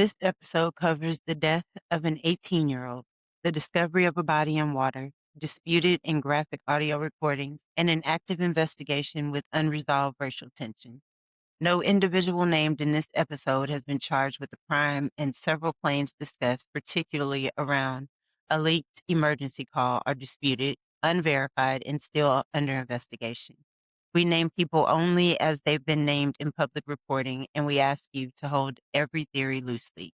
This episode covers the death of an 18-year-old, the discovery of a body in water, disputed and graphic audio recordings, and an active investigation with unresolved racial tension. No individual named in this episode has been charged with a crime, and several claims discussed, particularly around a leaked emergency call, are disputed, unverified, and still under investigation. We name people only as they've been named in public reporting, and we ask you to hold every theory loosely.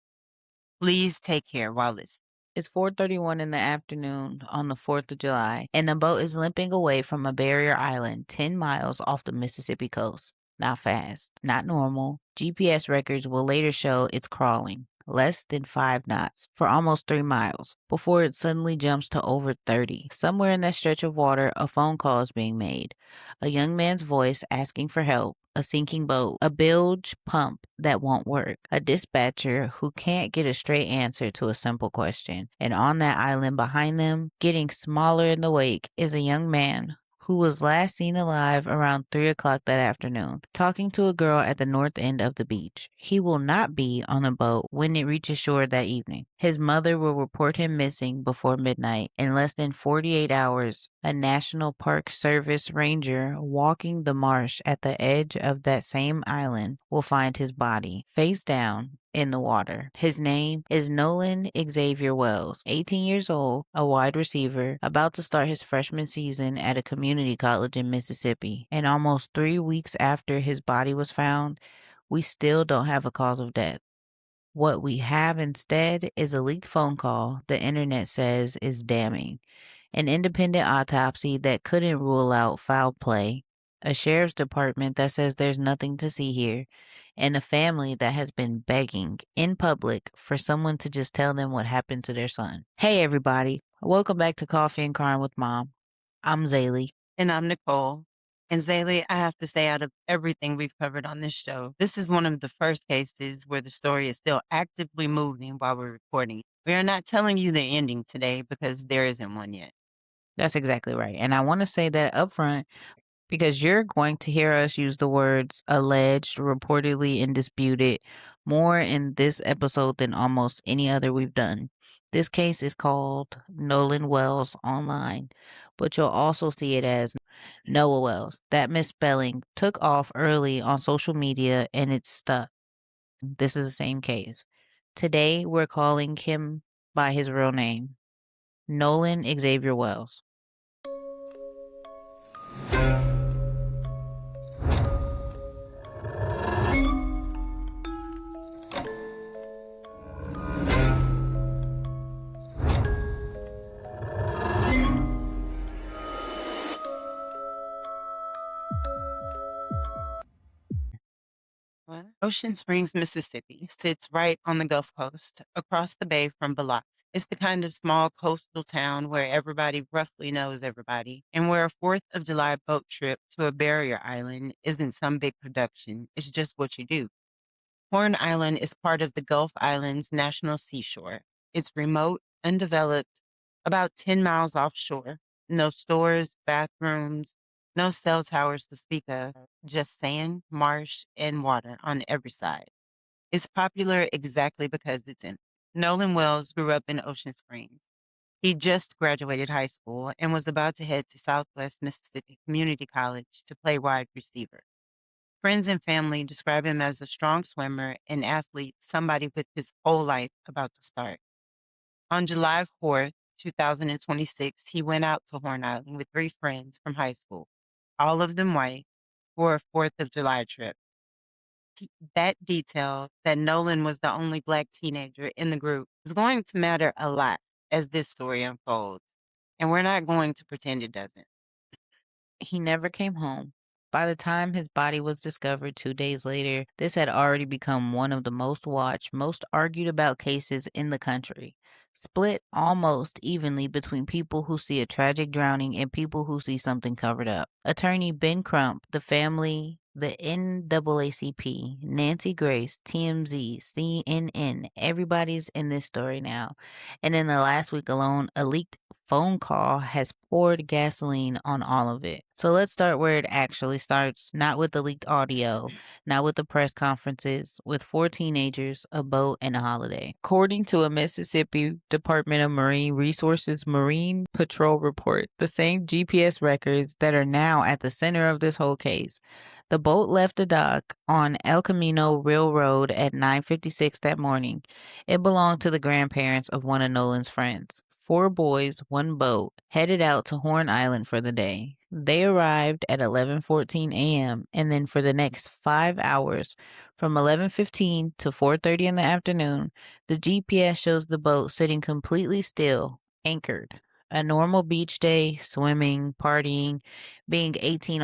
Please take care while listening. It's 4:31 in the afternoon on the 4th of July, and the boat is limping away from a barrier island 10 miles off the Mississippi coast. Not fast, not normal. GPS records will later show it's crawling, less than 5 knots, for almost 3 miles, before it suddenly jumps to over 30. Somewhere in that stretch of water, a phone call is being made. A young man's voice asking for help. A sinking boat, a bilge pump that won't work, a dispatcher who can't get a straight answer to a simple question. And on that island behind them, getting smaller in the wake, is a young man who was last seen alive around 3 o'clock that afternoon, talking to a girl at the north end of the beach. He will not be on the boat when it reaches shore that evening. His mother will report him missing before midnight. In less than 48 hours, a National Park Service ranger walking the marsh at the edge of that same island will find his body, face down, in the water. His name is Nolan Xavier Wells, 18 years old, a wide receiver, about to start his freshman season at a community college in Mississippi. And almost 3 weeks after his body was found, we still don't have a cause of death. What we have instead is a leaked phone call the internet says is damning, an independent autopsy that couldn't rule out foul play, a sheriff's department that says there's nothing to see here, and a family that has been begging in public for someone to just tell them what happened to their son. Hey everybody, welcome back to Coffee and Crime with Mom. I'm Zalle. And I'm Nicholle. And Zalle, I have to say, out of everything we've covered on this show, this is one of the first cases where the story is still actively moving while we're recording. We are not telling you the ending today because there isn't one yet. That's exactly right. And I want to say that up front because you're going to hear us use the words alleged, reportedly, and disputed more in this episode than almost any other we've done. This case is called Nolan Wells online, but you'll also see it as Noah Wells. That misspelling took off early on social media and it's stuck. This is the same case. Today, we're calling him by his real name, Nolan Xavier Wells. Ocean Springs, Mississippi sits right on the Gulf Coast, across the bay from Biloxi. It's the kind of small coastal town where everybody roughly knows everybody, and where a 4th of July boat trip to a barrier island isn't some big production. It's just what you do. Horn Island is part of the Gulf Islands National Seashore. It's remote, undeveloped, about 10 miles offshore. No stores, bathrooms, no cell towers to speak of, just sand, marsh, and water on every side. It's popular exactly because it's in. Nolan Wells grew up in Ocean Springs. He just graduated high school and was about to head to Southwest Mississippi Community College to play wide receiver. Friends and family describe him as a strong swimmer, an athlete, somebody with his whole life about to start. On July 4th, 2026, he went out to Horn Island with 3 friends from high school, all of them white, for a 4th of July trip. That detail, that Nolan was the only Black teenager in the group, is going to matter a lot as this story unfolds, and we're not going to pretend it doesn't. He never came home. By the time his body was discovered 2 days later, this had already become one of the most watched, most argued about cases in the country, split almost evenly between people who see a tragic drowning and people who see something covered up. Attorney Ben Crump, the family, the NAACP, Nancy Grace, TMZ, CNN, everybody's in this story now. And in the last week alone, a leaked phone call has poured gasoline on all of it. So let's start where it actually starts, not with the leaked audio, not with the press conferences, with 4 teenagers, a boat, and a holiday. According to a Mississippi Department of Marine Resources Marine Patrol report, the same GPS records that are now at the center of this whole case. The boat left the dock on El Camino Railroad at 9:56 that morning. It belonged to the grandparents of one of Nolan's friends. 4 boys, 1 boat, headed out to Horn Island for the day. They arrived at 11:14 a.m. and then for the next 5 hours, from 11:15 to 4:30 in the afternoon, the GPS shows the boat sitting completely still, anchored. A normal beach day, swimming, partying, being 18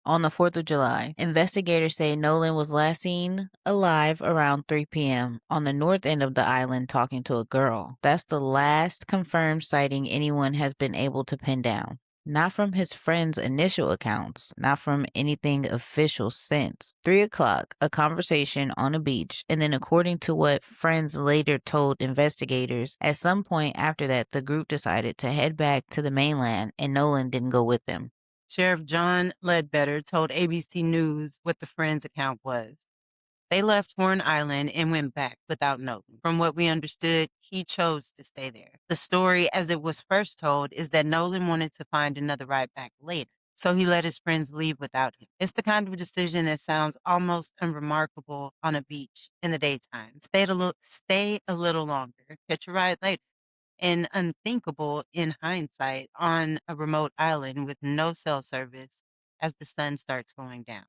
on the 4th of July. Investigators say Nolan was last seen alive around 3 p.m. on the north end of the island talking to a girl. That's the last confirmed sighting anyone has been able to pin down. Not from his friend's initial accounts, not from anything official since. 3 o'clock, a conversation on a beach, and then according to what friends later told investigators, at some point after that, the group decided to head back to the mainland and Nolan didn't go with them. Sheriff John Ledbetter told ABC News what the friend's account was. They left Horn Island and went back without Nolan. From what we understood, he chose to stay there. The story, as it was first told, is that Nolan wanted to find another ride back later, so he let his friends leave without him. It's the kind of decision that sounds almost unremarkable on a beach in the daytime. Stay a little longer, catch a ride later. And unthinkable in hindsight on a remote island with no cell service as the sun starts going down.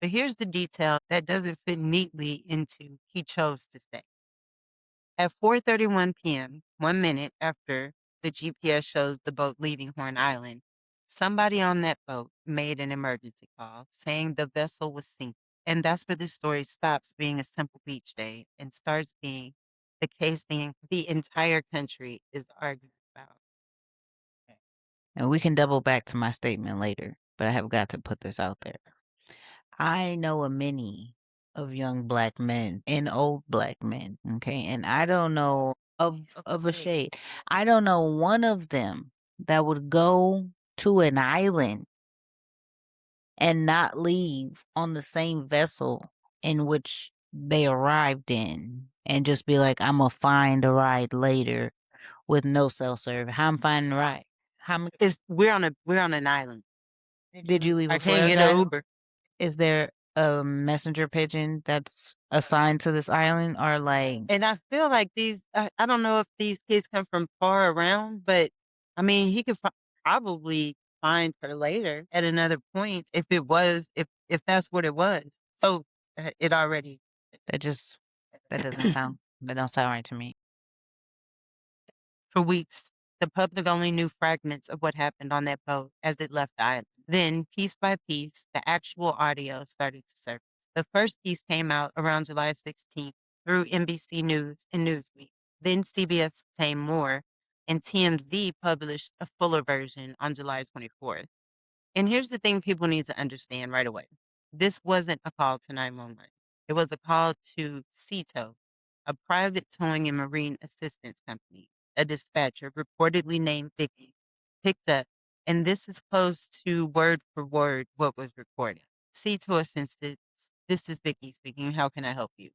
But here's the detail that doesn't fit neatly into he chose to stay. At 4:31 p.m., 1 minute after the GPS shows the boat leaving Horn Island, somebody on that boat made an emergency call saying the vessel was sinking. And that's where this story stops being a simple beach day and starts being the case the entire country is arguing about. And we can double back to my statement later, but I have got to put this out there. I know a many of young black men and old black men, okay? And I don't know of a shade. I don't know one of them that would go to an island and not leave on the same vessel in which they arrived in and just be like, I'm gonna find a ride later with no cell service. How I'm finding a ride? How m- We're on an island. did you leave I a can't flare get an gun? Uber. Is there a messenger pigeon that's assigned to this island or like And I feel like I don't know if these kids come from far around, but I mean, he could probably find her later at another point if that's what it was. So it already that just that don't sound right to me. For weeks, the public only knew fragments of what happened on that boat as it left the island. Then, piece by piece, the actual audio started to surface. The first piece came out around July 16th through NBC News and Newsweek. Then CBS obtained more, and TMZ published a fuller version on July 24th. And here's the thing people need to understand right away. This wasn't a call to 911. It was a call to CETO, a private towing and marine assistance company. A dispatcher, reportedly named Vicky, picked up, and this is close to word for word what was recorded. CETO assistance, this is Vicky speaking. How can I help you?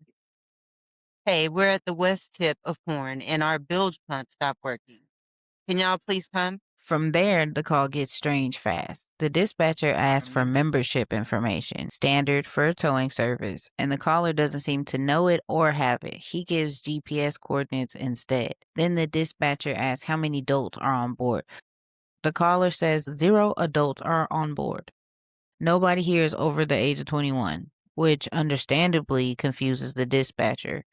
Hey, we're at the west tip of Horn and our bilge pump stopped working. Can y'all please come? From there, the call gets strange fast. The dispatcher asks for membership information, standard for a towing service, and the caller doesn't seem to know it or have it. He gives GPS coordinates instead. Then the dispatcher asks how many adults are on board. The caller says 0 adults are on board. Nobody here is over the age of 21, which understandably confuses the dispatcher.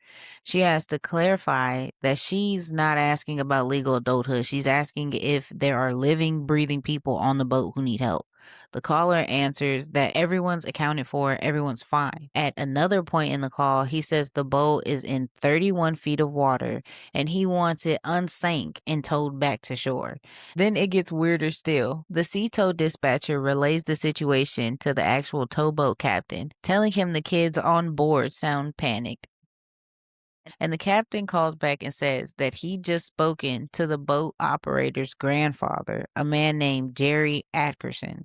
She has to clarify that she's not asking about legal adulthood. She's asking if there are living, breathing people on the boat who need help. The caller answers that everyone's accounted for, everyone's fine. At another point in the call, he says the boat is in 31 feet of water and he wants it unsank and towed back to shore. Then it gets weirder still. The sea tow dispatcher relays the situation to the actual towboat captain, telling him the kids on board sound panicked. And the captain calls back and says that he just spoken to the boat operator's grandfather, a man named Jerry Atkerson,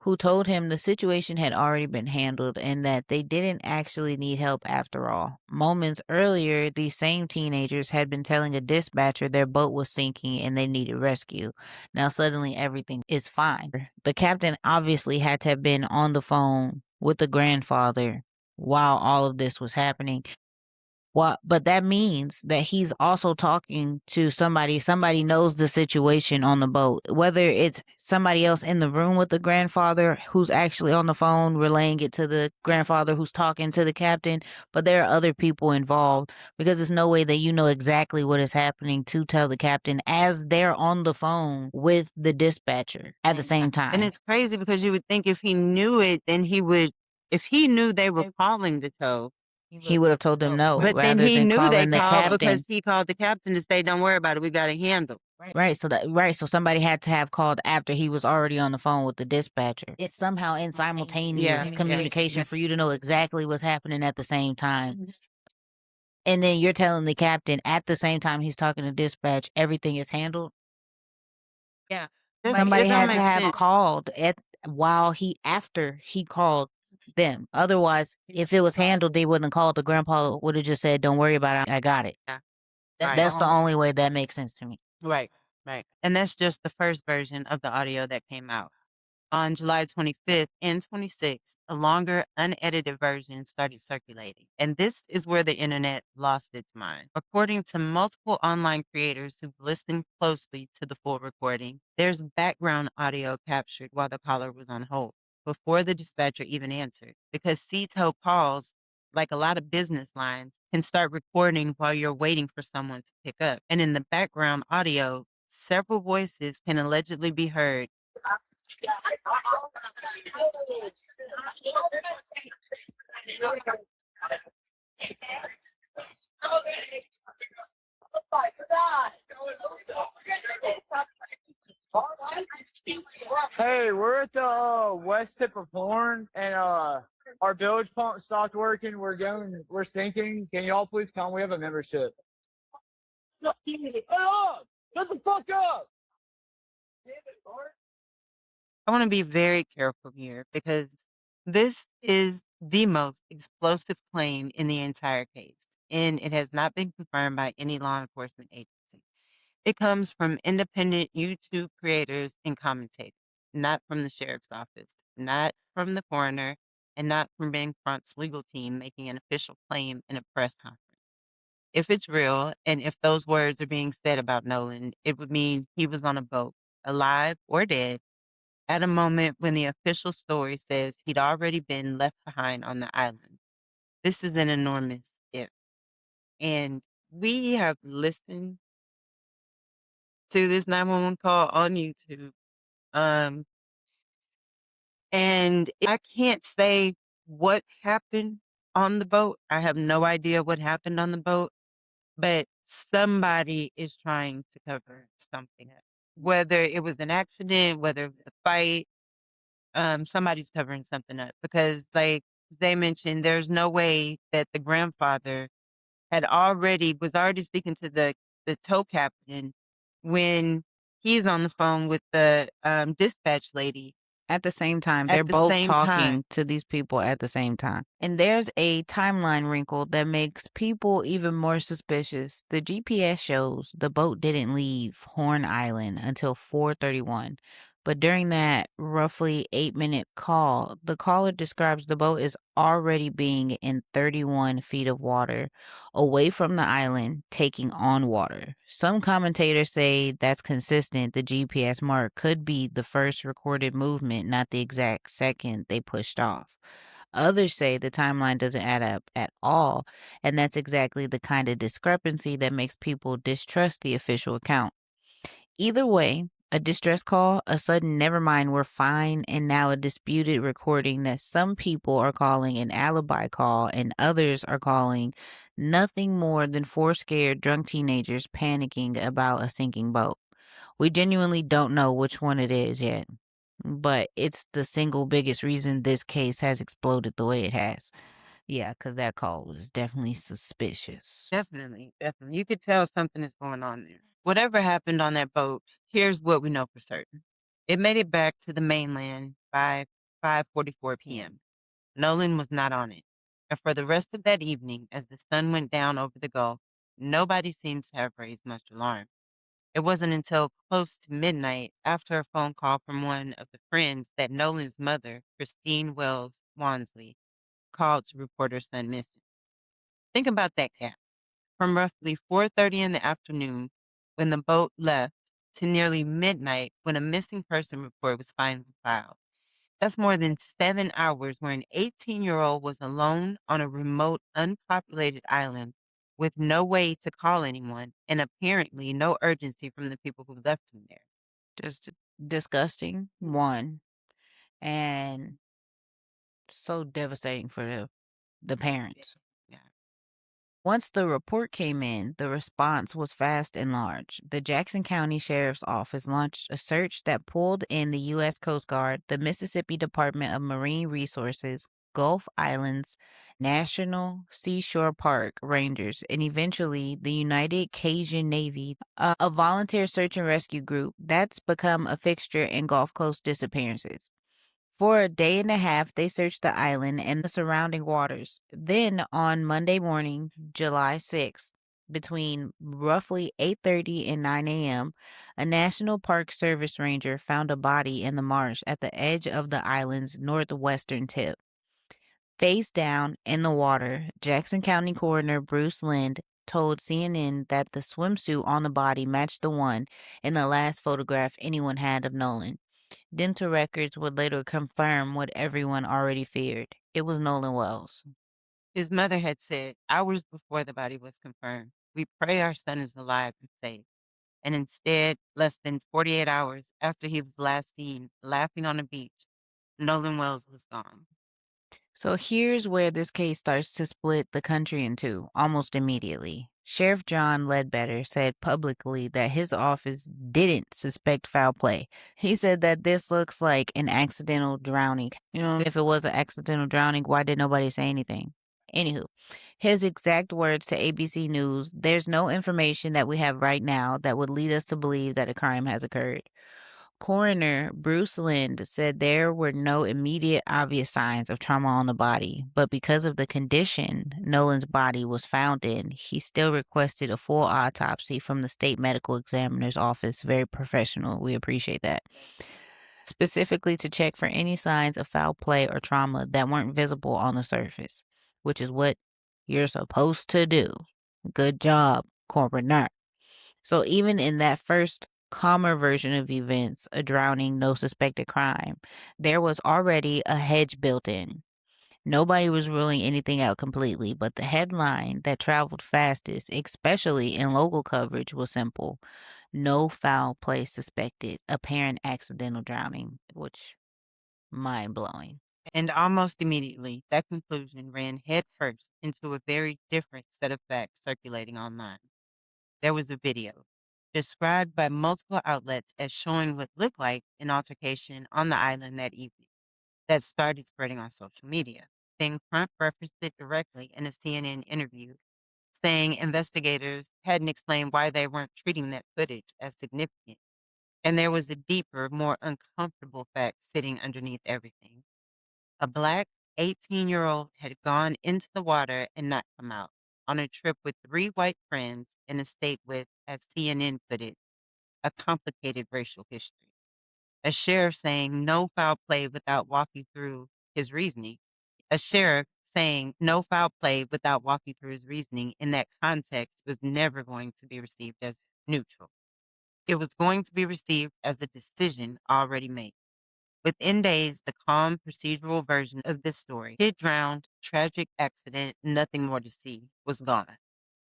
who told him the situation had already been handled and that they didn't actually need help after all. Moments earlier, these same teenagers had been telling a dispatcher their boat was sinking and they needed rescue. Now suddenly everything is fine. The captain obviously had to have been on the phone with the grandfather while all of this was happening. Well, but that means that he's also talking to somebody knows the situation on the boat, whether it's somebody else in the room with the grandfather who's actually on the phone relaying it to the grandfather who's talking to the captain, but there are other people involved because there's no way that you know exactly what is happening to tell the captain as they're on the phone with the dispatcher at the same And time. it's crazy because you would think if he knew it, then he would if he knew they were calling the tow, He would have told them no but then rather he than knew they calling the called because captain. he called the captain to say, "Don't worry about it, we got it handled." Right, so somebody had to have called after he was already on the phone with the dispatcher. It's somehow in simultaneous Yeah, communication for you to know exactly what's happening at the same time. And then you're telling the captain at the same time he's talking to dispatch, everything is handled. yeah. Somebody It don't had to make have sense. called after he called them. Otherwise, if it was handled, they wouldn't have called. The grandpa would have just said, "Don't worry about it. I got it." Yeah, That's the only way that makes sense to me. right, right. And that's just the first version of the audio that came out. On July 25th and 26th, a longer, unedited version started circulating. And this is where the internet lost its mind. According to multiple online creators who've listened closely to the full recording, there's background audio captured while the caller was on hold before the dispatcher even answered. Because CTO calls, like a lot of business lines, can start recording while you're waiting for someone to pick up. And in the background audio, several voices can allegedly be heard. Hey, we're at the west tip of Horn, and our bilge pump stopped working. We're sinking. Can y'all please come? We have a membership. Hey, up! Shut the fuck up! I want to be very careful here because this is the most explosive claim in the entire case, and it has not been confirmed by any law enforcement agency. It comes from independent YouTube creators and commentators, not from the sheriff's office, not from the coroner, and not from Ben Crump's legal team making an official claim in a press conference. If it's real, and if those words are being said about Nolan, it would mean he was on a boat, alive or dead, at a moment when the official story says he'd already been left behind on the island. This is an enormous if. And we have listened to this 911 call on YouTube. Um, and I can't say what happened on the boat. I have no idea what happened on the boat, but somebody is trying to cover something up. Whether it was an accident, whether it was a fight, somebody's covering something up because, like they mentioned, there's no way that the grandfather was already speaking to the tow captain when he's on the phone with the dispatch lady At the same time, at they're the both same time. talking to these people at the same time. And there's a timeline wrinkle that makes people even more suspicious. The GPS shows the boat didn't leave Horn Island until 4:31. But during that roughly 8-minute call, the caller describes the boat as already being in 31 feet of water away from the island, taking on water. Some commentators say that's consistent. The GPS mark could be the first recorded movement, not the exact second they pushed off. Others say the timeline doesn't add up at all, and that's exactly the kind of discrepancy that makes people distrust the official account. Either way, a distress call, a sudden never mind, we're fine, and now a disputed recording that some people are calling an alibi call and others are calling nothing more than four scared drunk teenagers panicking about a sinking boat. We genuinely don't know which one it is yet, but it's the single biggest reason this case has exploded the way it has. Yeah, because that call was definitely suspicious. Definitely, definitely. You could tell something is going on there. Whatever happened on that boat, here's what we know for certain. It made it back to the mainland by 5:44 p.m. Nolan was not on it. And for the rest of that evening, as the sun went down over the Gulf, nobody seems to have raised much alarm. It wasn't until close to midnight, after a phone call from one of the friends, that Nolan's mother, Christine Wells Wansley, called to report her son missing. Think about that gap. From roughly 4:30 in the afternoon when the boat left to nearly midnight when a missing person report was finally filed. That's more than 7 hours where an 18-year-old was alone on a remote, unpopulated island with no way to call anyone and apparently no urgency from the people who left him there. Just disgusting, one, and so devastating for the Yeah. parents. Yeah. Once the report came in, the response was fast and large. The Jackson County Sheriff's Office launched a search that pulled in the U.S. Coast Guard, the Mississippi Department of Marine Resources, Gulf Islands National Seashore Park Rangers, and eventually the United Cajun Navy, a volunteer search and rescue group that's become a fixture in Gulf Coast disappearances. For a day and a half, they searched the island and the surrounding waters. Then, on Monday morning, July 6th, between roughly 8:30 and 9 a.m., a National Park Service ranger found a body in the marsh at the edge of the island's northwestern tip. Face down in the water, Jackson County Coroner Bruce Lind told CNN that the swimsuit on the body matched the one in the last photograph anyone had of Nolan. Dental records would later confirm what everyone already feared. It was Nolan Wells. His mother had said hours before the body was confirmed, "We pray our son is alive and safe." And instead, less than 48 hours after he was last seen laughing on a beach, Nolan Wells was gone. So here's where this case starts to split the country in two almost immediately. Sheriff John Ledbetter said publicly that his office didn't suspect foul play. He said that this looks like an accidental drowning. If it was an accidental drowning, why did nobody say anything? Anywho, his exact words to ABC News: there's no information that we have right now that would lead us to believe that a crime has occurred. Coroner Bruce Lind said there were no immediate obvious signs of trauma on the body, but because of the condition Nolan's body was found in, he still requested a full autopsy from the state medical examiner's office. Very professional. We appreciate that. Specifically to check for any signs of foul play or trauma that weren't visible on the surface, which is what you're supposed to do. Good job, coroner. So even in that first calmer version of events, a drowning, no suspected crime, there was already a hedge built in. Nobody was ruling anything out completely, but the headline that traveled fastest, especially in local coverage, was simple: no foul play suspected, apparent accidental drowning, which mind blowing. And almost immediately, that conclusion ran headfirst into a very different set of facts circulating online. There was a video described by multiple outlets as showing what looked like an altercation on the island that evening that started spreading on social media. Then Crump referenced it directly in a CNN interview, saying investigators hadn't explained why they weren't treating that footage as significant. And there was a deeper, more uncomfortable fact sitting underneath everything. A black 18-year-old had gone into the water and not come out on a trip with three white friends in a state with, as CNN put it, a complicated racial history. A sheriff saying no foul play without walking through his reasoning. A sheriff saying no foul play without walking through his reasoning in that context was never going to be received as neutral. It was going to be received as a decision already made. Within days, the calm procedural version of this story, kid drowned, tragic accident, nothing more to see, was gone.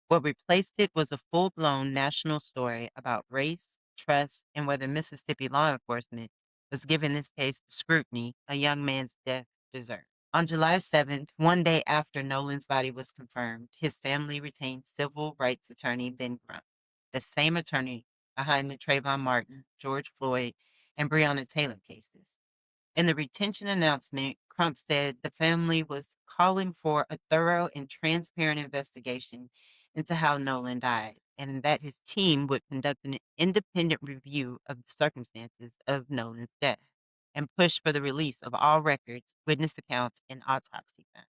What replaced it was a full-blown national story about race, trust, and whether Mississippi law enforcement was giving this case the scrutiny a young man's death deserved. On July 7th, one day after Nolan's body was confirmed, his family retained civil rights attorney Ben Crump, the same attorney behind the Trayvon Martin, George Floyd, and Breonna Taylor cases. In the retention announcement, Crump said the family was calling for a thorough and transparent investigation into how Nolan died, and that his team would conduct an independent review of the circumstances of Nolan's death and push for the release of all records, witness accounts, and autopsy files.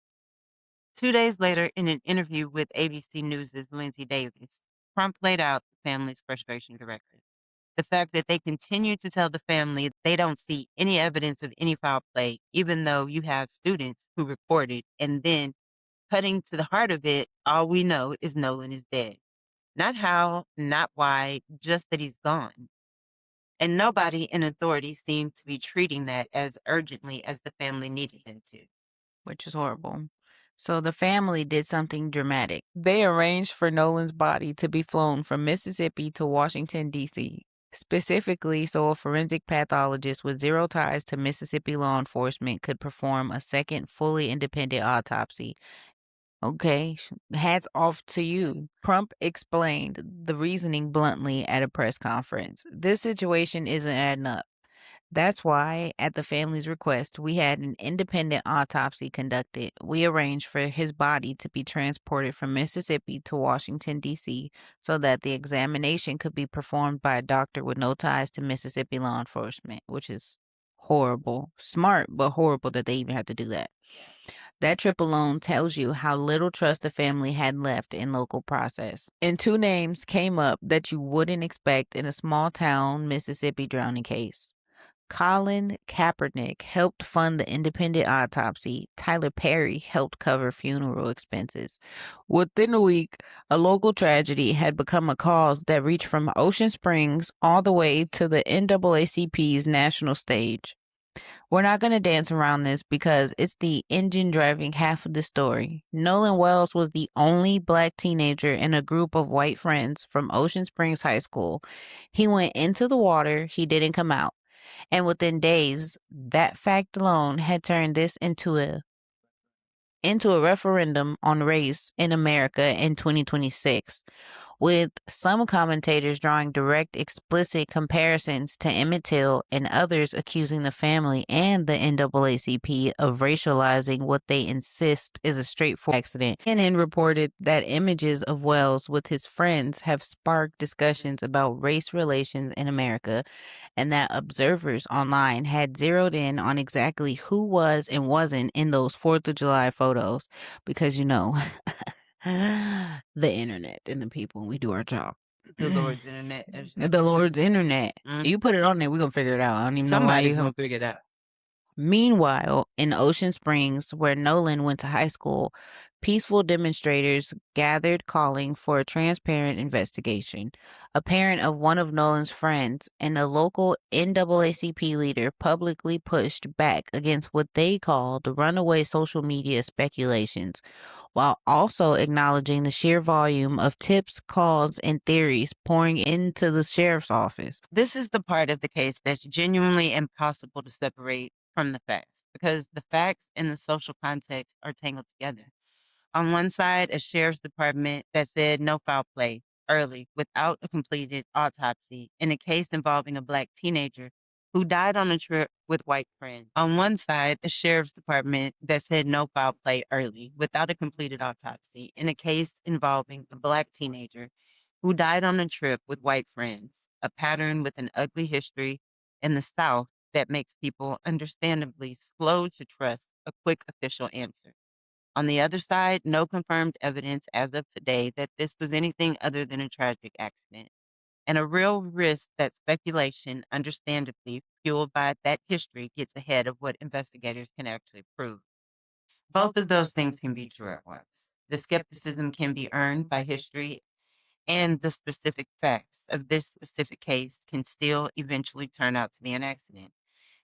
2 days later, in an interview with ABC News' Lindsay Davis, Crump laid out the family's frustration directly. The fact that they continue to tell the family they don't see any evidence of any foul play, even though you have students who recorded, and then cutting to the heart of it, all we know is Nolan is dead. Not how, not why, just that he's gone. And nobody in authority seemed to be treating that as urgently as the family needed them to. Which is horrible. So the family did something dramatic. They arranged for Nolan's body to be flown from Mississippi to Washington, D.C., specifically so a forensic pathologist with zero ties to Mississippi law enforcement could perform a second fully independent autopsy. Okay, hats off to you. Crump explained the reasoning bluntly at a press conference. This situation isn't adding up. That's why, at the family's request, we had an independent autopsy conducted. We arranged for his body to be transported from Mississippi to Washington, D.C., so that the examination could be performed by a doctor with no ties to Mississippi law enforcement, which is horrible. Smart, but horrible that they even had to do that. That trip alone tells you how little trust the family had left in local process. And two names came up that you wouldn't expect in a small town Mississippi drowning case. Colin Kaepernick helped fund the independent autopsy. Tyler Perry helped cover funeral expenses. Within a week, a local tragedy had become a cause that reached from Ocean Springs all the way to the NAACP's national stage. We're not going to dance around this because it's the engine driving half of the story. Nolan Wells was the only black teenager in a group of white friends from Ocean Springs High School. He went into the water, he didn't come out. And within days, that fact alone had turned this into a referendum on race in America in 2026, with some commentators drawing direct, explicit comparisons to Emmett Till and others accusing the family and the NAACP of racializing what they insist is a straightforward accident. CNN reported that images of Wells with his friends have sparked discussions about race relations in America, and that observers online had zeroed in on exactly who was and wasn't in those 4th of July photos because, the internet and the people, we do our job. The Lord's internet. The Lord's internet. You put it on there, we're going to figure it out. I don't even know why Somebody's you going to figure it out. Meanwhile, in Ocean Springs, where Nolan went to high school, peaceful demonstrators gathered calling for a transparent investigation. A parent of one of Nolan's friends and a local NAACP leader publicly pushed back against what they called runaway social media speculations, while also acknowledging the sheer volume of tips, calls, and theories pouring into the sheriff's office. This is the part of the case that's genuinely impossible to separate from the facts because the facts and the social context are tangled together. On one side, a sheriff's department that said no foul play early without a completed autopsy in a case involving a black teenager who died on a trip with white friends. On one side, a sheriff's department that said no foul play early without a completed autopsy in a case involving a black teenager who died on a trip with white friends, a pattern with an ugly history in the South that makes people understandably slow to trust a quick official answer. On the other side, no confirmed evidence as of today that this was anything other than a tragic accident, and a real risk that speculation, understandably fueled by that history, gets ahead of what investigators can actually prove. Both of those things can be true at once. The skepticism can be earned by history, and the specific facts of this specific case can still eventually turn out to be an accident.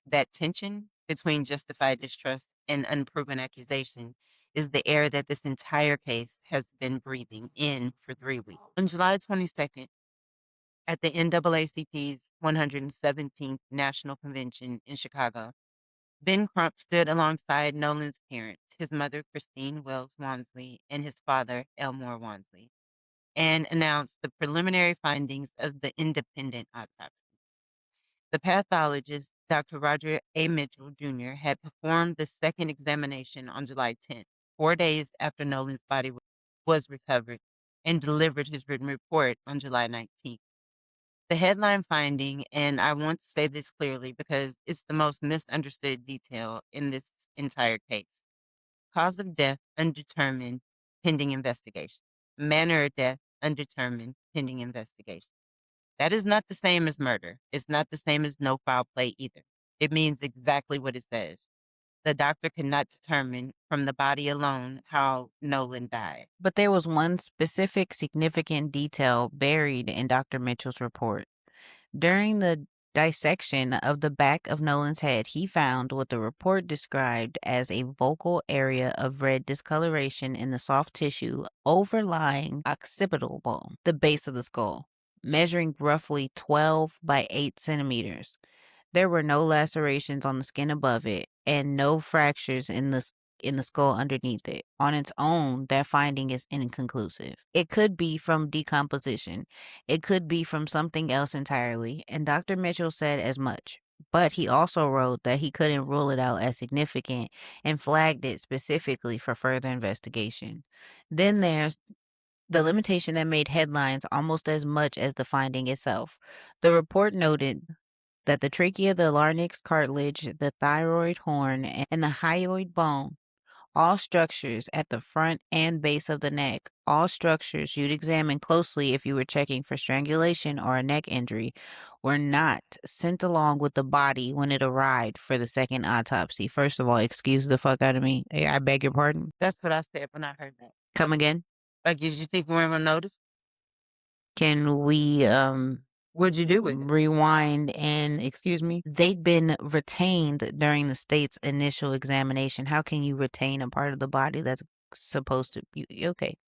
That tension between justified distrust and unproven accusation is the air that this entire case has been breathing in for 3 weeks. On July 22nd, at the NAACP's 117th National Convention in Chicago, Ben Crump stood alongside Nolan's parents, his mother, Christine Wells Wansley, and his father, Elmore Wansley, and announced the preliminary findings of the independent autopsy. The pathologist, Dr. Roger A. Mitchell Jr., had performed the second examination on July 10th, 4 days after Nolan's body was recovered, and delivered his written report on July 19th. The headline finding, and I want to say this clearly because it's the most misunderstood detail in this entire case. Cause of death undetermined, pending investigation. Manner of death undetermined, pending investigation. That is not the same as murder. It's not the same as no foul play either. It means exactly what it says. The doctor could not determine from the body alone how Nolan died. But there was one specific significant detail buried in Dr. Mitchell's report. During the dissection of the back of Nolan's head, he found what the report described as a vocal area of red discoloration in the soft tissue overlying occipital bone, the base of the skull, measuring roughly 12 by 8 centimeters. There were no lacerations on the skin above it and no fractures in the skull underneath it. On its own, that finding is inconclusive. It could be from decomposition. It could be from something else entirely, and Dr. Mitchell said as much. But he also wrote that he couldn't rule it out as significant and flagged it specifically for further investigation. Then there's the limitation that made headlines almost as much as the finding itself. The report noted that the trachea, the larynx cartilage, the thyroid horn, and the hyoid bone, all structures at the front and base of the neck, all structures you'd examine closely if you were checking for strangulation or a neck injury, were not sent along with the body when it arrived for the second autopsy. First of all, excuse the fuck out of me. I beg your pardon. That's what I said when I heard that. Come again? Like, did you think we weren't going to notice? Can we What'd you do with it? rewind and excuse me? They'd been retained during the state's initial examination. How can you retain a part of the body that's supposed to be okay?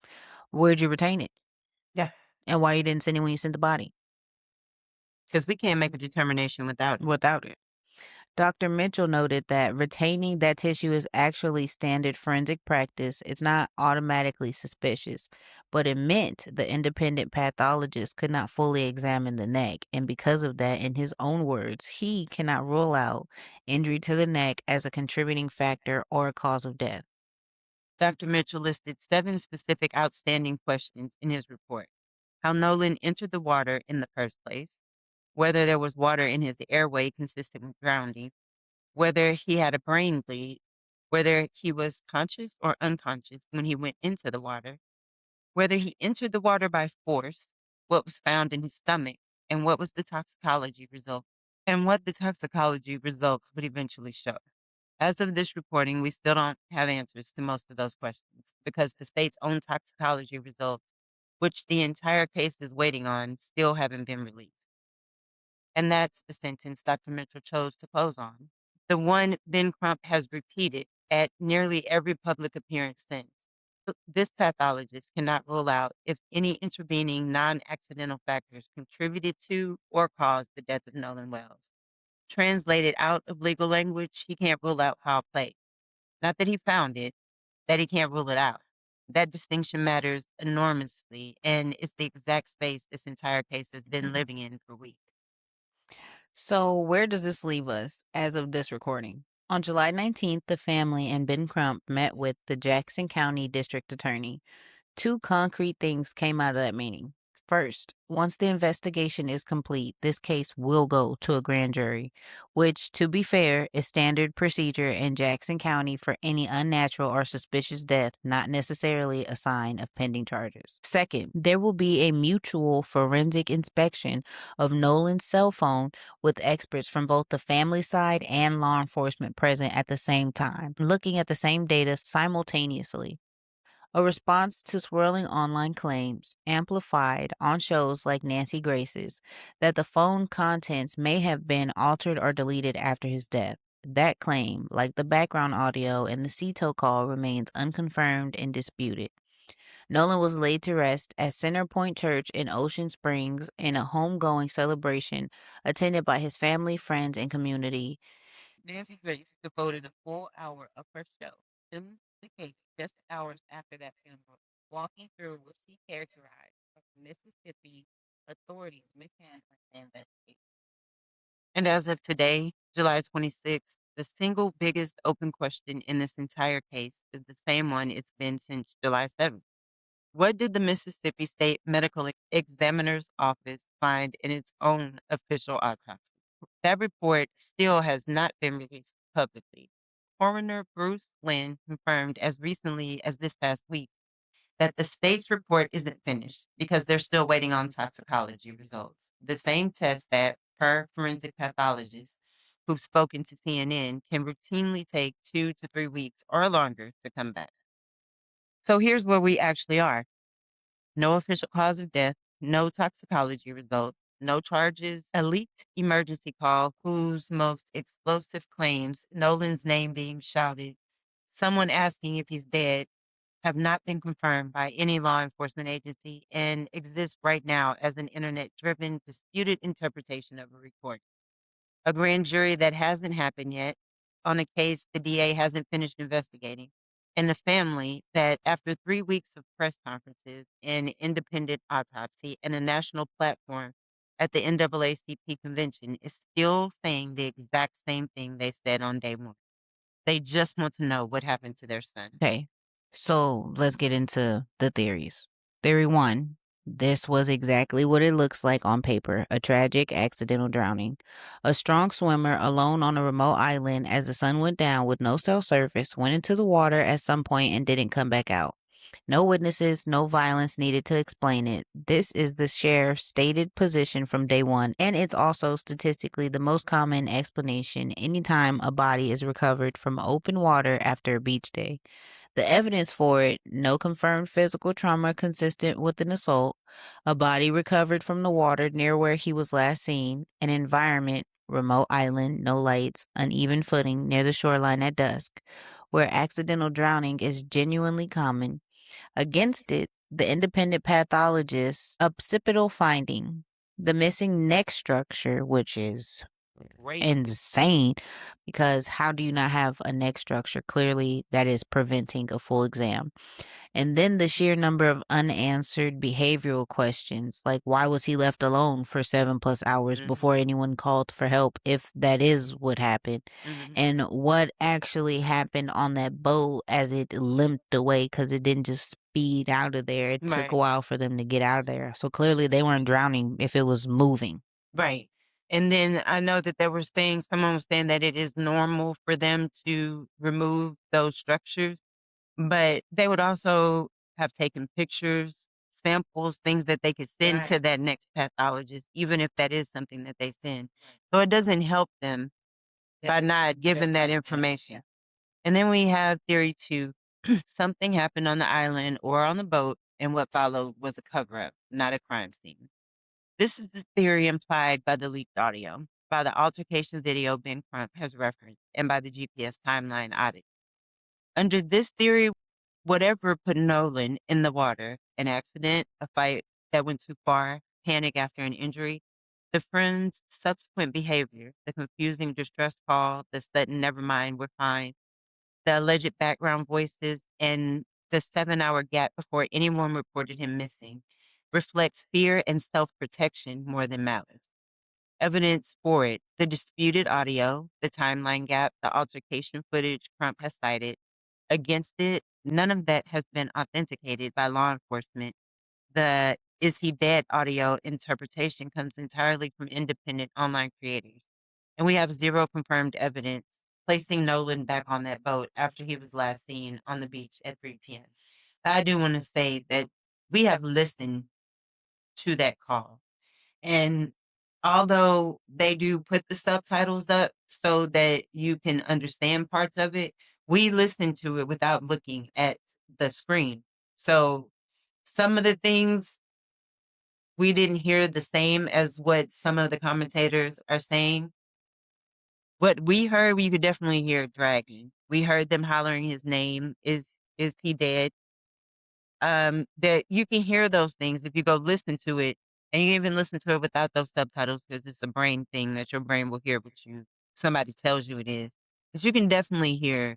Where'd you retain it? Yeah. And why you didn't send it when you sent the body? Because we can't make a determination without it. Without it. Dr. Mitchell noted that retaining that tissue is actually standard forensic practice. It's not automatically suspicious, but it meant the independent pathologist could not fully examine the neck. And because of that, in his own words, he cannot rule out injury to the neck as a contributing factor or a cause of death. Dr. Mitchell listed 7 specific outstanding questions in his report. How Nolan entered the water in the first place, whether there was water in his airway consistent with drowning, whether he had a brain bleed, whether he was conscious or unconscious when he went into the water, whether he entered the water by force, what was found in his stomach, and what was the toxicology result, and what the toxicology results would eventually show. As of this reporting, we still don't have answers to most of those questions because the state's own toxicology results, which the entire case is waiting on, still haven't been released. And that's the sentence Dr. Mitchell chose to close on. The one Ben Crump has repeated at nearly every public appearance since. This pathologist cannot rule out if any intervening non-accidental factors contributed to or caused the death of Nolan Wells. Translated out of legal language, he can't rule out foul play. Not that he found it, that he can't rule it out. That distinction matters enormously, and it's the exact space this entire case has been living in for weeks. So, where does this leave us as of this recording? On July 19th, the family and Ben Crump met with the Jackson County District Attorney. 2 concrete things came out of that meeting. First, once the investigation is complete, this case will go to a grand jury, which, to be fair, is standard procedure in Jackson County for any unnatural or suspicious death, not necessarily a sign of pending charges. Second, there will be a mutual forensic inspection of Nolan's cell phone with experts from both the family side and law enforcement present at the same time, looking at the same data simultaneously. A response to swirling online claims, amplified on shows like Nancy Grace's, that the phone contents may have been altered or deleted after his death. That claim, like the background audio and the CETO call, remains unconfirmed and disputed. Nolan was laid to rest at Center Point Church in Ocean Springs in a homegoing celebration attended by his family, friends, and community. Nancy Grace devoted a full hour of her show to the case just hours after that funeral, walking through what she characterized as Mississippi authorities' mishandling the investigation. And as of today, July 26th, the single biggest open question in this entire case is the same one it's been since July 7th. What did the Mississippi State Medical Examiner's Office find in its own official autopsy? That report still has not been released publicly. Coroner Bruce Lynn confirmed as recently as this past week that the state's report isn't finished because they're still waiting on toxicology results. The same test that, per forensic pathologists who've spoken to CNN, can routinely take 2 to 3 weeks or longer to come back. So here's where we actually are. No official cause of death, no toxicology results, no charges, a leaked emergency call whose most explosive claims, Nolan's name being shouted, someone asking if he's dead, have not been confirmed by any law enforcement agency and exist right now as an internet driven, disputed interpretation of a report. A grand jury that hasn't happened yet on a case the DA hasn't finished investigating, and the family that, after 3 weeks of press conferences, an independent autopsy, and a national platform at the NAACP convention, is still saying the exact same thing they said on day one. They just want to know what happened to their son. Okay, so let's get into the theories. Theory 1. This was exactly what it looks like on paper, a tragic accidental drowning. A strong swimmer alone on a remote island as the sun went down with no cell service went into the water at some point and didn't come back out. No witnesses, no violence needed to explain it. This is the sheriff's stated position from day one, and it's also statistically the most common explanation anytime a body is recovered from open water after a beach day. The evidence for it: no confirmed physical trauma consistent with an assault, a body recovered from the water near where he was last seen, an environment, remote island, no lights, uneven footing near the shoreline at dusk, where accidental drowning is genuinely common. Against it, the independent pathologist's occipital finding, the missing neck structure, which is Great. insane because how do you not have a neck structure? Clearly, that is preventing a full exam. And then the sheer number of unanswered behavioral questions, like why was he left alone for 7+ hours before anyone called for help, if that is what happened, and what actually happened on that boat as it limped away because it didn't just speed out of there. It took a Right. while for them to get out of there. So clearly they weren't drowning if it was moving. Right. And then I know that there was things, someone was saying that it is normal for them to remove those structures, but they would also have taken pictures, samples, things that they could send to that next pathologist, even if that is something that they send. So it doesn't help them by not giving that information. And then we have theory 2. Something happened on the island or on the boat, and what followed was a cover up, not a crime scene. This is the theory implied by the leaked audio, by the altercation video Ben Crump has referenced, and by the GPS timeline audit. Under this theory, whatever put Nolan in the water, an accident, a fight that went too far, panic after an injury, the friend's subsequent behavior, the confusing distress call, the sudden never mind, we're fine, the alleged background voices, and the 7-hour gap before anyone reported him missing, reflects fear and self-protection more than malice. Evidence for it: the disputed audio, the timeline gap, the altercation footage Crump has cited. Against it, none of that has been authenticated by law enforcement. The "is he dead" audio interpretation comes entirely from independent online creators. And we have zero confirmed evidence placing Nolan back on that boat after he was last seen on the beach at 3 p.m. I do want to say that we have listened to that call. And although they do put the subtitles up so that you can understand parts of it, we listen to it without looking at the screen. So some of the things we didn't hear the same as what some of the commentators are saying. What we heard, we could definitely hear dragging. We heard them hollering his name. Is he dead? That you can hear those things if you go listen to it, and you can even listen to it without those subtitles because it's a brain thing that your brain will hear what somebody tells you it is. But you can definitely hear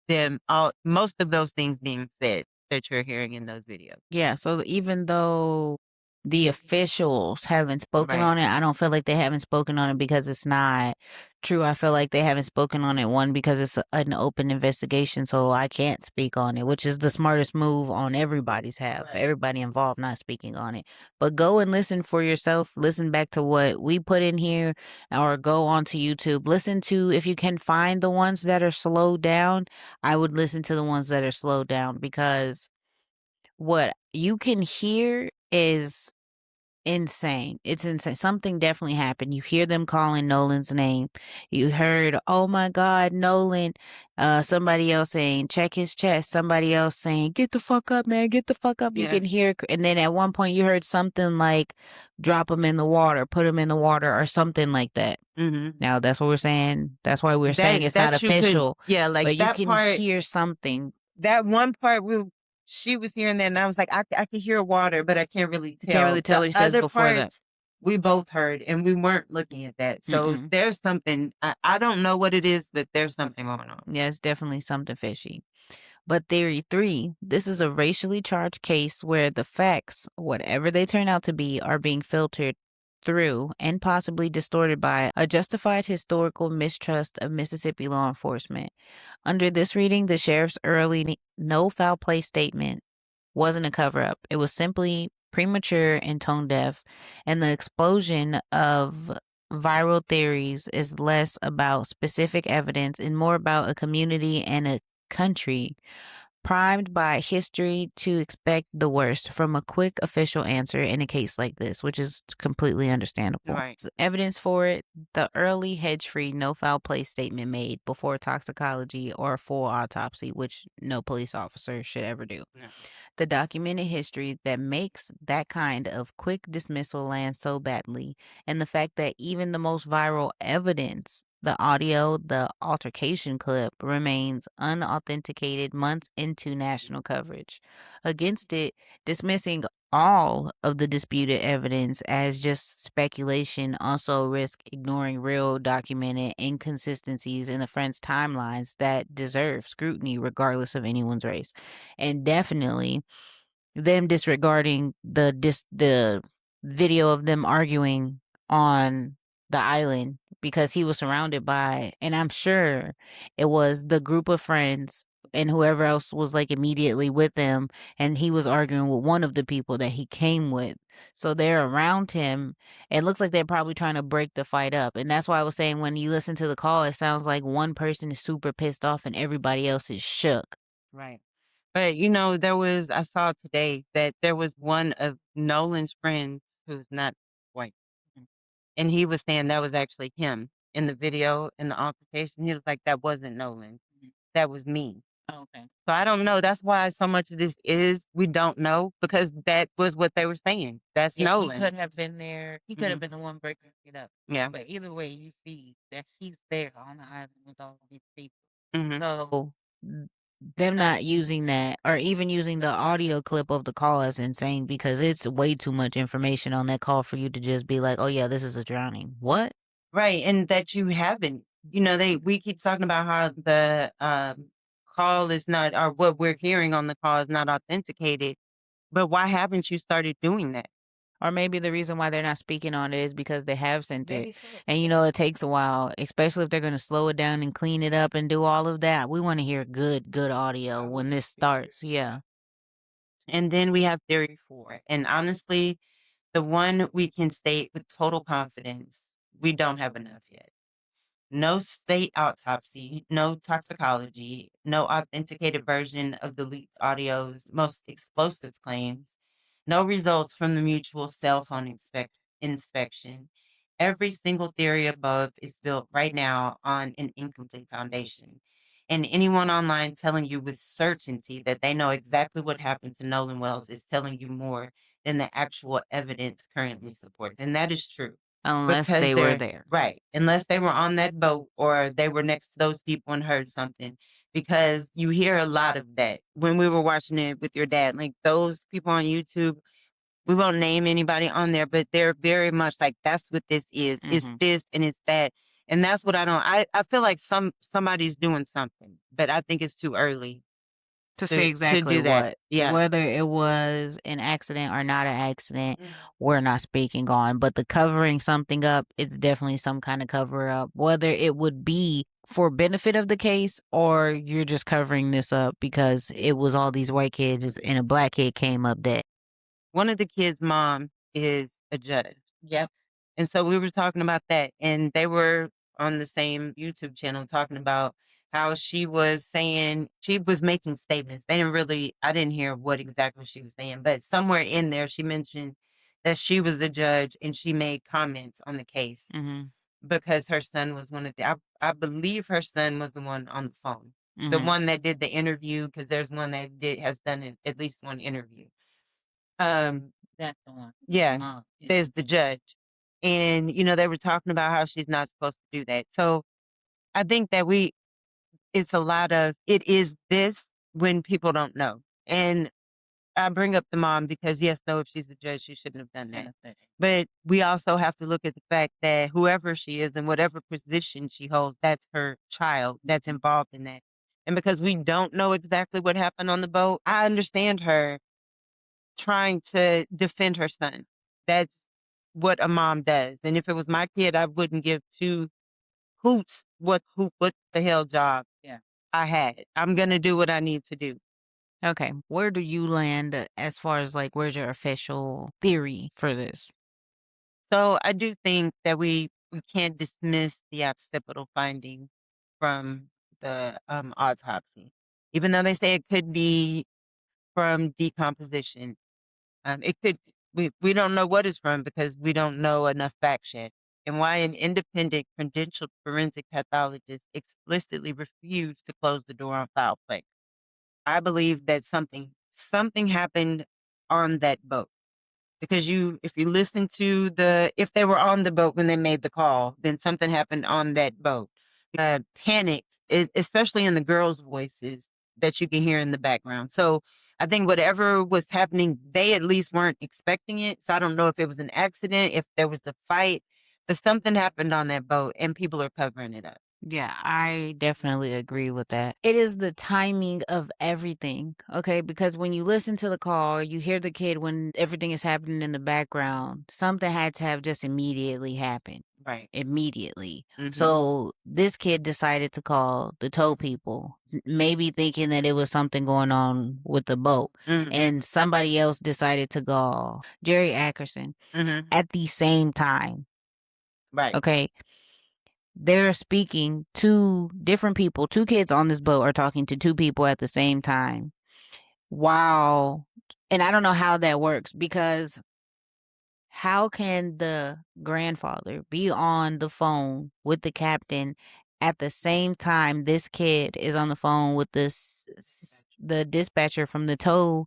them all most of those things being said that you're hearing in those videos. Yeah, so even though the officials haven't spoken Right. on it. I don't feel like they haven't spoken on it because it's not true. I feel like they haven't spoken on it, one, because it's an open investigation, so I can't speak on it, which is the smartest move on everybody's half. Right. Everybody involved not speaking on it. But go and listen for yourself. Listen back to what we put in here, or go onto YouTube. Listen to, if you can find the ones that are slowed down, I would listen to the ones that are slowed down, because what you can hear is insane. It's insane. Something definitely happened. You hear them calling Nolan's name. You heard, "Oh my God, Nolan." Somebody else saying, "Check his chest." Somebody else saying, "Get the fuck up, man. Get the fuck up." You Yeah. can hear, and then at one point you heard something like, "Drop him in the water, put him in the water," or something like that. Mm-hmm. Now that's what we're saying. That's why we're saying it's not That you could, official, yeah, like but you that can part, hear something. that one part she was hearing that, and I was like, I could hear water, but I can't really You can't really tell. tell The what he says other before that. parts we both heard, and we weren't looking at that. So Mm-mm. there's something, I don't know what it is, but there's something going on. Yeah, it's definitely something fishy. But theory 3, this is a racially charged case where the facts, whatever they turn out to be, are being filtered through and possibly distorted by a justified historical mistrust of Mississippi law enforcement. Under this reading, the sheriff's early no foul play statement wasn't a cover up. It was simply premature and tone deaf, and the explosion of viral theories is less about specific evidence and more about a community and a country primed by history to expect the worst from a quick official answer in a case like this, which is completely understandable. Right. Evidence for it, the early hedge-free no foul play statement made before toxicology or a full autopsy, which no police officer should ever do. No. The documented history that makes that kind of quick dismissal land so badly, and the fact that even the most viral evidence, the audio, the altercation clip, remains unauthenticated months into national coverage. Against it, dismissing all of the disputed evidence as just speculation also risk ignoring real documented inconsistencies in the friends' timelines that deserve scrutiny regardless of anyone's race. And definitely them disregarding the video of them arguing on the island, because he was surrounded by, and I'm sure it was the group of friends and whoever else was like immediately with him, and he was arguing with one of the people that he came with. So they're around him. It looks like they're probably trying to break the fight up. And that's why I was saying, when you listen to the call, it sounds like one person is super pissed off and everybody else is shook. Right. But I saw today that there was one of Nolan's friends who's not white. And he was saying that was actually him in the video, in the altercation. He was like, that wasn't Nolan. That was me. Okay. So I don't know. That's why so much of this is we don't know, because that was what they were saying. That's Yeah, he Nolan. could have been there. He could have Mhm. been the one breaking it up. Yeah. But either way, you see that he's there on the island with all these people. Hmm. So them not using that, or even using the audio clip of the call, is insane, because it's way too much information on that call for you to just be like, "Oh yeah, this is a drowning." What? Right. And that you haven't, we keep talking about how the call is not, or what we're hearing on the call is not authenticated. But why haven't you started doing that? Or maybe the reason why they're not speaking on it is because they have sent Maybe it. so. And it takes a while, especially if they're going to slow it down and clean it up and do all of that. We want to hear good audio when this starts. Yeah. And then we have theory 4. And honestly, the one we can state with total confidence, we don't have enough yet. No state autopsy, no toxicology, no authenticated version of the leaked audio's most explosive claims, no results from the mutual cell phone inspection. Every single theory above is built right now on an incomplete foundation. And anyone online telling you with certainty that they know exactly what happened to Nolan Wells is telling you more than the actual evidence currently supports. And that is true. Unless Because they were they're there. right, unless they were on that boat or they were next to those people and heard something. Because you hear a lot of that when we were watching it with your dad. Like those people on YouTube, we won't name anybody on there, but they're very much like, that's what this is. It's Mhm. this and it's that. And that's what I feel like somebody's doing something, but I think it's too early. To say to exactly do that. what. Yeah. Whether it was an accident or not an accident, we're not speaking on. But the covering something up, it's definitely some kind of cover up. Whether it would be for benefit of the case or you're just covering this up because it was all these white kids and a black kid came up dead. One of the kids' mom is a judge. Yep. And so we were talking about that, and they were on the same YouTube channel talking about how she was saying she was making statements. They didn't really, I didn't hear what exactly she was saying, but somewhere in there she mentioned that she was the judge and she made comments on the case Mm-hmm. because her son was one of the, I believe her son was the one on the phone, the Mm-hmm. one that did the interview, because there's one that has done at least one interview. That's the one. Yeah, Mom. there's the judge. And, they were talking about how she's not supposed to do that. So I think that it's a lot of, it is this when people don't know. And I bring up the mom because, yes, no, if she's the judge, she shouldn't have done that. But we also have to look at the fact that whoever she is and whatever position she holds, that's her child that's involved in that. And because we don't know exactly what happened on the boat, I understand her trying to defend her son. That's what a mom does. And if it was my kid, I wouldn't give two hoots what the hell job I had. I'm gonna do what I need to do. Okay. Where do you land as far as like where's your official theory for this? So I do think that we can't dismiss the occipital finding from the autopsy, even though they say it could be from decomposition. It could we don't know what it's from because we don't know enough facts yet, and why an independent credentialed forensic pathologist explicitly refused to close the door on foul play. I believe that something happened on that boat because if you listen to if they were on the boat when they made the call, then something happened on that boat. Panic, especially in the girls' voices that you can hear in the background. So I think whatever was happening, they at least weren't expecting it. So I don't know if it was an accident, if there was a fight, but something happened on that boat and people are covering it up. Yeah, I definitely agree with that. It is the timing of everything, okay? Because when you listen to the call, you hear the kid when everything is happening in the background, something had to have just immediately happened. Right. Immediately. Mhm. So this kid decided to call the tow people, maybe thinking that it was something going on with the boat. Mhm. And somebody else decided to call Jerry Ackerson Mhm. at the same time. Right. Okay. They're speaking to different people. Two kids on this boat are talking to two people at the same time. Wow. And I don't know how that works because how can the grandfather be on the phone with the captain at the same time this kid is on the phone with the dispatcher from the tow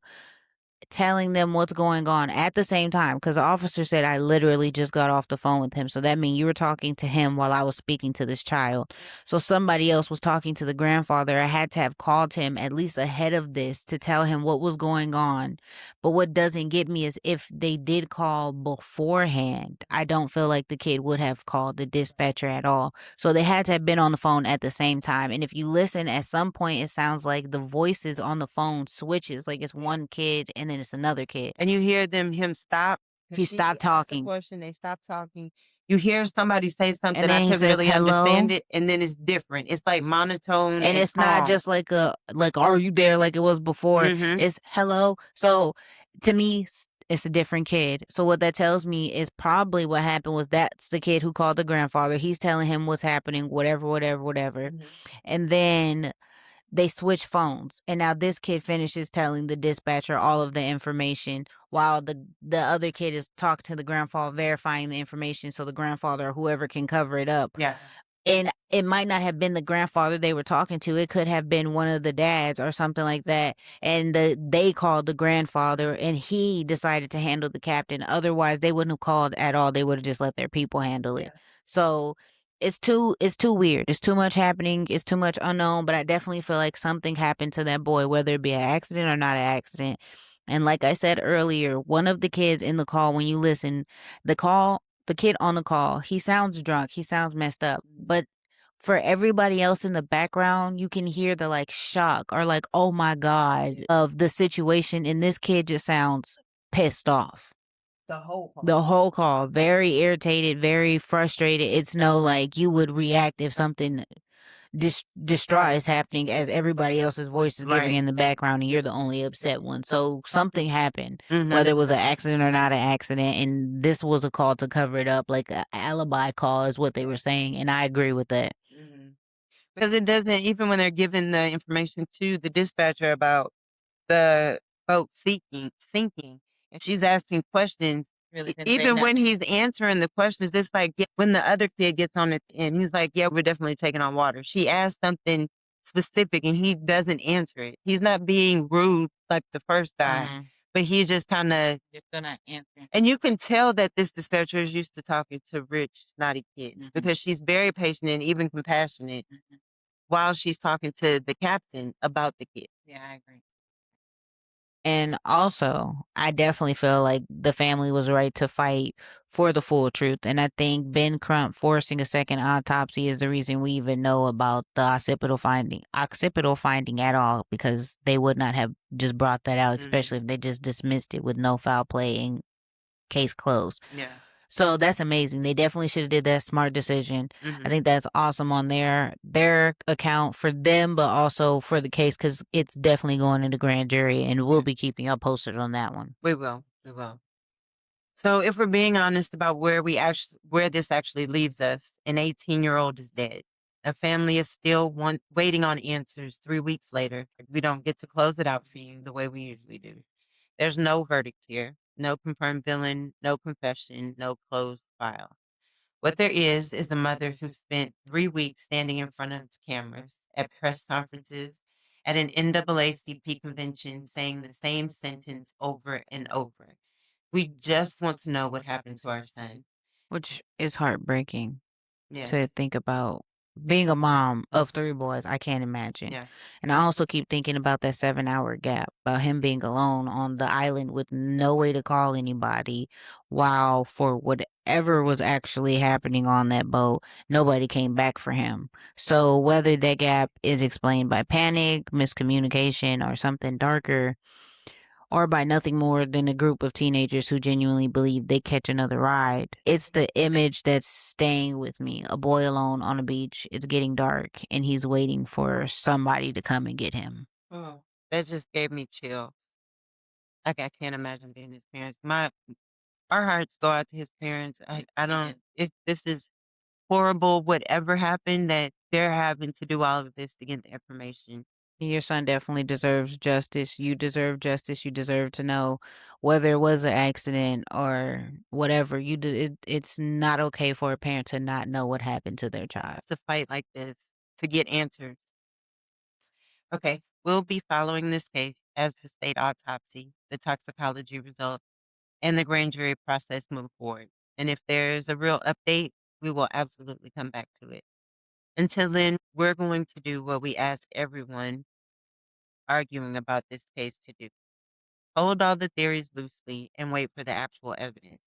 telling them what's going on at the same time? Because the officer said I literally just got off the phone with him. So that means you were talking to him while I was speaking to this child. So somebody else was talking to the grandfather. I had to have called him at least ahead of this to tell him what was going on. But what doesn't get me is if they did call beforehand, I don't feel like the kid would have called the dispatcher at all. So they had to have been on the phone at the same time. And if you listen, at some point it sounds like the voices on the phone switches, like it's one kid and then it's another kid. And you hear him stop. He stopped talking. Question, they stop talking. You hear somebody say something, And then I he couldn't says, really understand hello. it, and then it's different. It's like monotone And it's not calm. just like are you there like it was before? Mhm. It's hello. So to me, it's a different kid. So what that tells me is probably what happened was that's the kid who called the grandfather. He's telling him what's happening, whatever. And then they switch phones. And now this kid finishes telling the dispatcher all of the information while the other kid is talking to the grandfather, verifying the information so the grandfather or whoever can cover it up. Yeah. And it might not have been the grandfather they were talking to. It could have been one of the dads or something like that. And they called the grandfather and he decided to handle the captain. Otherwise, they wouldn't have called at all. They would have just let their people handle it. So it's too weird. It's too much happening. It's too much unknown. But I definitely feel like something happened to that boy, whether it be an accident or not an accident. And like I said earlier, one of the kids in the call, when you listen, the kid on the call, he sounds drunk. He sounds messed up. But For everybody else in the background, you can hear the like shock or like, oh my God, of the situation. And this kid just sounds pissed off. The whole call, very irritated, very frustrated. It's no like you would react if something distraught is happening as everybody else's voice is giving in the background and you're the only upset one. So something happened, whether it was an accident or not an accident. And this was a call to cover it up, like an alibi call is what they were saying. And I agree with that. Because it doesn't, even when they're giving the information to the dispatcher about the boat sinking, and she's asking questions, Really couldn't say even when nothing. he's answering the questions, it's like when the other kid gets on it and he's like, yeah, we're definitely taking on water. She asked something specific and he doesn't answer it. He's not being rude like the first guy, but he just kind of, Just gonna answer. and you can tell that this dispatcher is used to talking to rich, snotty kids because she's very patient and even compassionate while she's talking to the captain about the kids. Yeah, I agree. And also, I definitely feel like the family was right to fight for the full truth. And I think Ben Crump forcing a second autopsy is the reason we even know about the occipital finding at all, because they would not have just brought that out, especially if they just dismissed it with no foul play and case closed. Yeah. So that's amazing. They definitely should have did that smart decision. I think that's awesome on their account for them, but also for the case, because it's definitely going into grand jury, and we'll be keeping y'all posted on that one. We will. So if we're being honest about where this actually leaves us, an 18-year-old is dead. A family is still waiting on answers 3 weeks later. We don't get to close it out for you the way we usually do. There's no verdict here, no confirmed villain, no confession, no closed file. What there is a mother who spent 3 weeks standing in front of cameras, at press conferences, at an NAACP convention, saying the same sentence over and over. We just want to know what happened to our son. Which is heartbreaking to Yes. think about. Being a mom of 3 boys, I can't imagine. Yeah. And I also keep thinking about that 7-hour gap, about him being alone on the island with no way to call anybody, while for whatever was actually happening on that boat, nobody came back for him. So whether that gap is explained by panic, miscommunication, or something darker, or by nothing more than a group of teenagers who genuinely believe they catch another ride, it's the image that's staying with me. A boy alone on a beach, it's getting dark, and he's waiting for somebody to come and get him. Oh, that just gave me chills. Like, I can't imagine being his parents. Our hearts go out to his parents. I don't, if this is horrible, whatever happened, that they're having to do all of this to get the information. Your son definitely deserves justice. You deserve justice. You deserve to know whether it was an accident or whatever. It's not okay for a parent to not know what happened to their child. To fight like this, to get answers. Okay, we'll be following this case as the state autopsy, the toxicology results, and the grand jury process move forward. And if there's a real update, we will absolutely come back to it. Until then, we're going to do what we ask everyone arguing about this case to do. Hold all the theories loosely and wait for the actual evidence.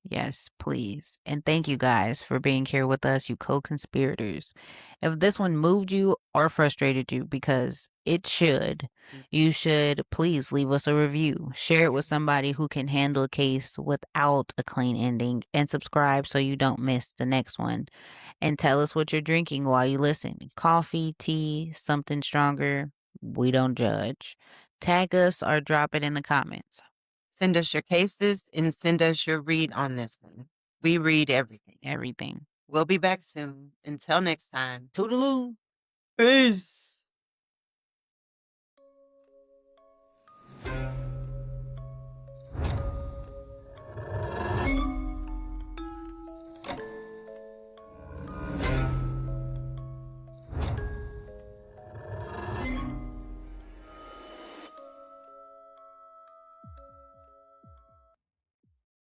Yes, please. And thank you guys for being here with us, you co-conspirators. If this one moved you or frustrated you, because it should, you should please leave us a review. Share it with somebody who can handle a case without a clean ending, and subscribe so you don't miss the next one. And tell us what you're drinking while you listen. Coffee, tea, something stronger. We don't judge. Tag us or drop it in the comments. Send us your cases and send us your read on this one. We read everything. Everything. We'll be back soon. Until next time. Toodaloo. Peace.